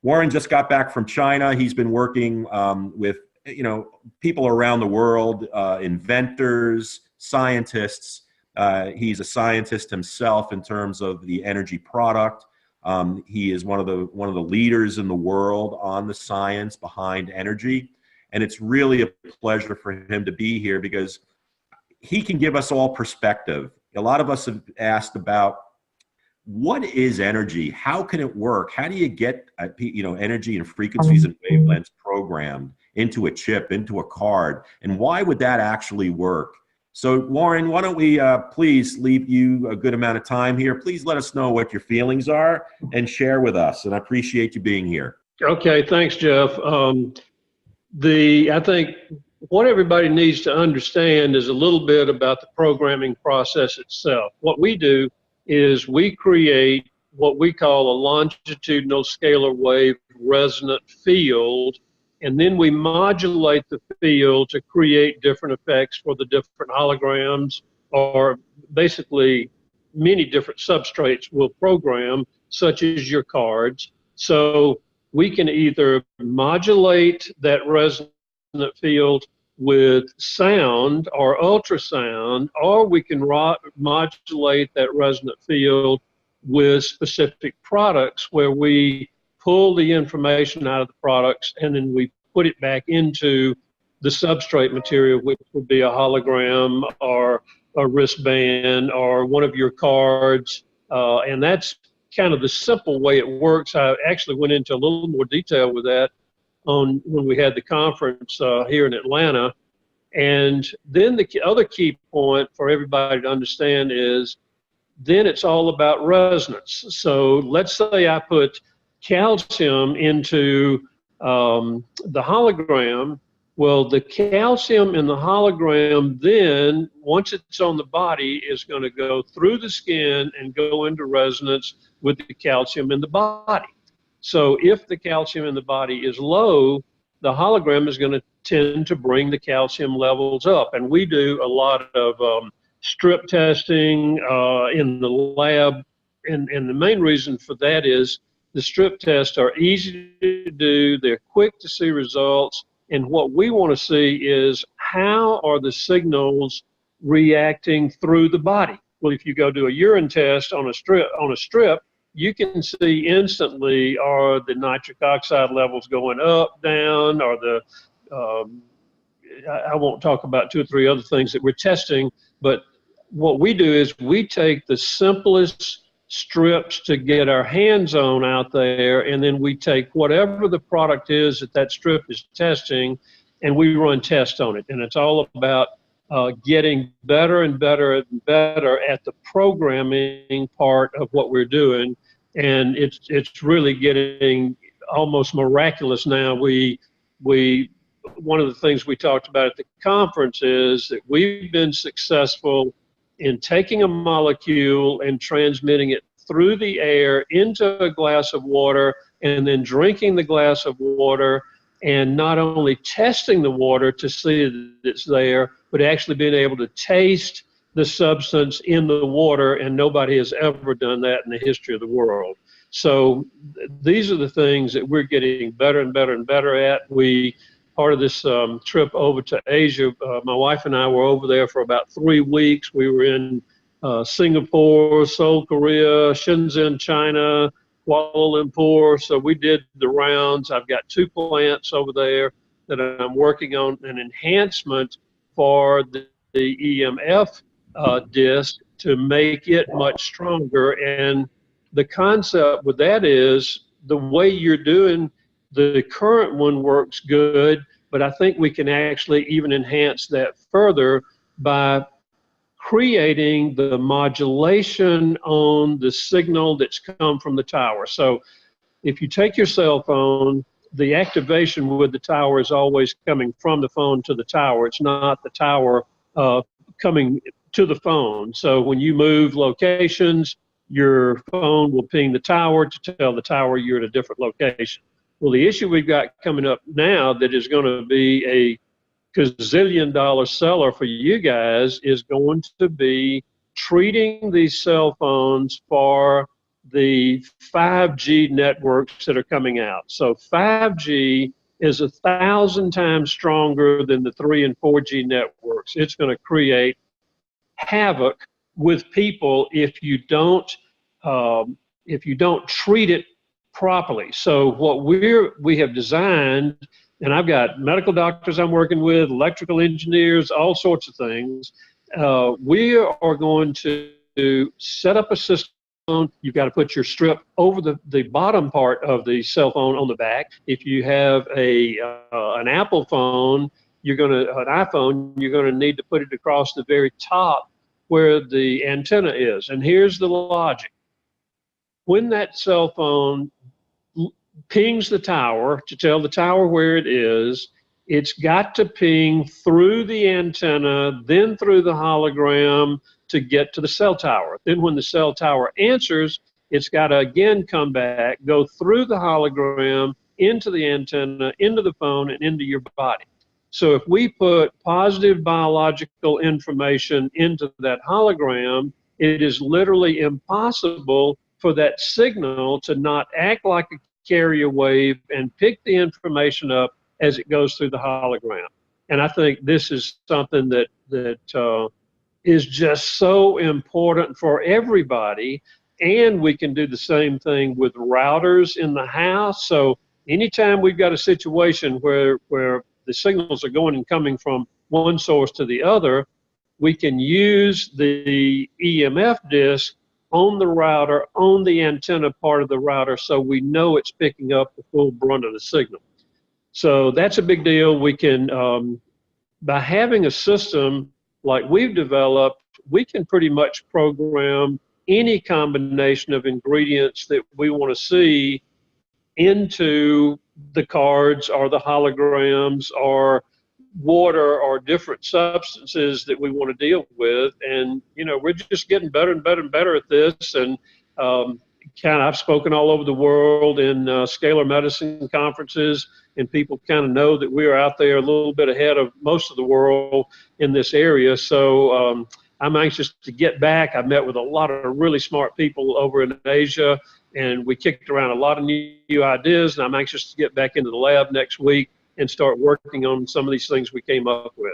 Warren just got back from China. He's been working with people around the world, inventors, scientists. He's a scientist himself in terms of the energy product. He is one of the leaders in the world on the science behind energy, and it's really a pleasure for him to be here because he can give us all perspective. A lot of us have asked about what is energy, how can it work, how do you get energy and frequencies and wavelengths programmed into a chip, into a card, and why would that actually work? So Warren, why don't we please leave you a good amount of time here. Please let us know what your feelings are and share with us. And I appreciate you being here. Okay, thanks, Jeff. I think what everybody needs to understand is a little bit about the programming process itself. What we do is we create what we call a longitudinal scalar wave resonant field, and then we modulate the field to create different effects for the different holograms, or basically many different substrates we'll program, such as your cards. So we can either modulate that resonant field with sound or ultrasound, or we can modulate that resonant field with specific products where we pull the information out of the products and then we put it back into the substrate material, which would be a hologram or a wristband or one of your cards. And that's kind of the simple way it works. I actually went into a little more detail with that when we had the conference here in Atlanta. And then the other key point for everybody to understand is then it's all about resonance. So let's say I put calcium into the hologram. Well, the calcium in the hologram then, once it's on the body, is going to go through the skin and go into resonance with the calcium in the body. So if the calcium in the body is low, the hologram is going to tend to bring the calcium levels up. And we do a lot of strip testing in the lab. And the main reason for that is the strip tests are easy to do, they're quick to see results, and what we want to see is how are the signals reacting through the body. Well, if you go do a urine test on a strip, you can see instantly are the nitric oxide levels going up, down, or I won't talk about 2 or 3 other things that we're testing, but what we do is we take the simplest strips to get our hands on out there, and then we take whatever the product is that strip is testing, and we run tests on it. And it's all about getting better and better and better at the programming part of what we're doing. And it's really getting almost miraculous now. One of the things we talked about at the conference is that we've been successful in taking a molecule and transmitting it through the air into a glass of water, and then drinking the glass of water, and not only testing the water to see that it's there, but actually being able to taste the substance in the water, and nobody has ever done that in the history of the world. So these are the things that we're getting better and better and better at. Part of this trip over to Asia, my wife and I were over there for about 3 weeks. We were in Singapore, Seoul, Korea, Shenzhen, China, Kuala Lumpur. So we did the rounds. I've got 2 plants over there that I'm working on an enhancement for the EMF disc to make it much stronger. And the concept with that is the way you're doing the current one works good, but I think we can actually even enhance that further by creating the modulation on the signal that's come from the tower. So if you take your cell phone, the activation with the tower is always coming from the phone to the tower. It's not the tower coming to the phone. So when you move locations, your phone will ping the tower to tell the tower you're at a different location. Well, the issue we've got coming up now that is going to be a gazillion-dollar seller for you guys is going to be treating these cell phones for the 5G networks that are coming out. So 5G is 1,000 times stronger than the 3 and 4G networks. It's going to create havoc with people if you don't treat it properly. So what we have designed, and I've got medical doctors I'm working with, electrical engineers, all sorts of things. We are going to set up a system. You've got to put your strip over the bottom part of the cell phone on the back. If you have an Apple phone, an iPhone, you're going to need to put it across the very top where the antenna is. And here's the logic. When that cell phone pings the tower to tell the tower where it is, it's got to ping through the antenna, then through the hologram to get to the cell tower. Then when the cell tower answers, it's got to again come back, go through the hologram, into the antenna, into the phone, and into your body. So if we put positive biological information into that hologram, it is literally impossible for that signal to not act like a carrier wave and pick the information up as it goes through the hologram. And I think this is something that is just so important for everybody. And we can do the same thing with routers in the house. So anytime we've got a situation where the signals are going and coming from one source to the other, we can use the EMF disk on the router, on the antenna part of the router, so we know it's picking up the full brunt of the signal. So that's a big deal. We can, by having a system like we've developed, we can pretty much program any combination of ingredients that we want to see into the cards or the holograms or water or different substances that we want to deal with. And, we're just getting better and better and better at this. And I've spoken all over the world in scalar medicine conferences, and people kind of know that we're out there a little bit ahead of most of the world in this area. So I'm anxious to get back. I've met with a lot of really smart people over in Asia, and we kicked around a lot of new ideas, and I'm anxious to get back into the lab next week and start working on some of these things we came up with.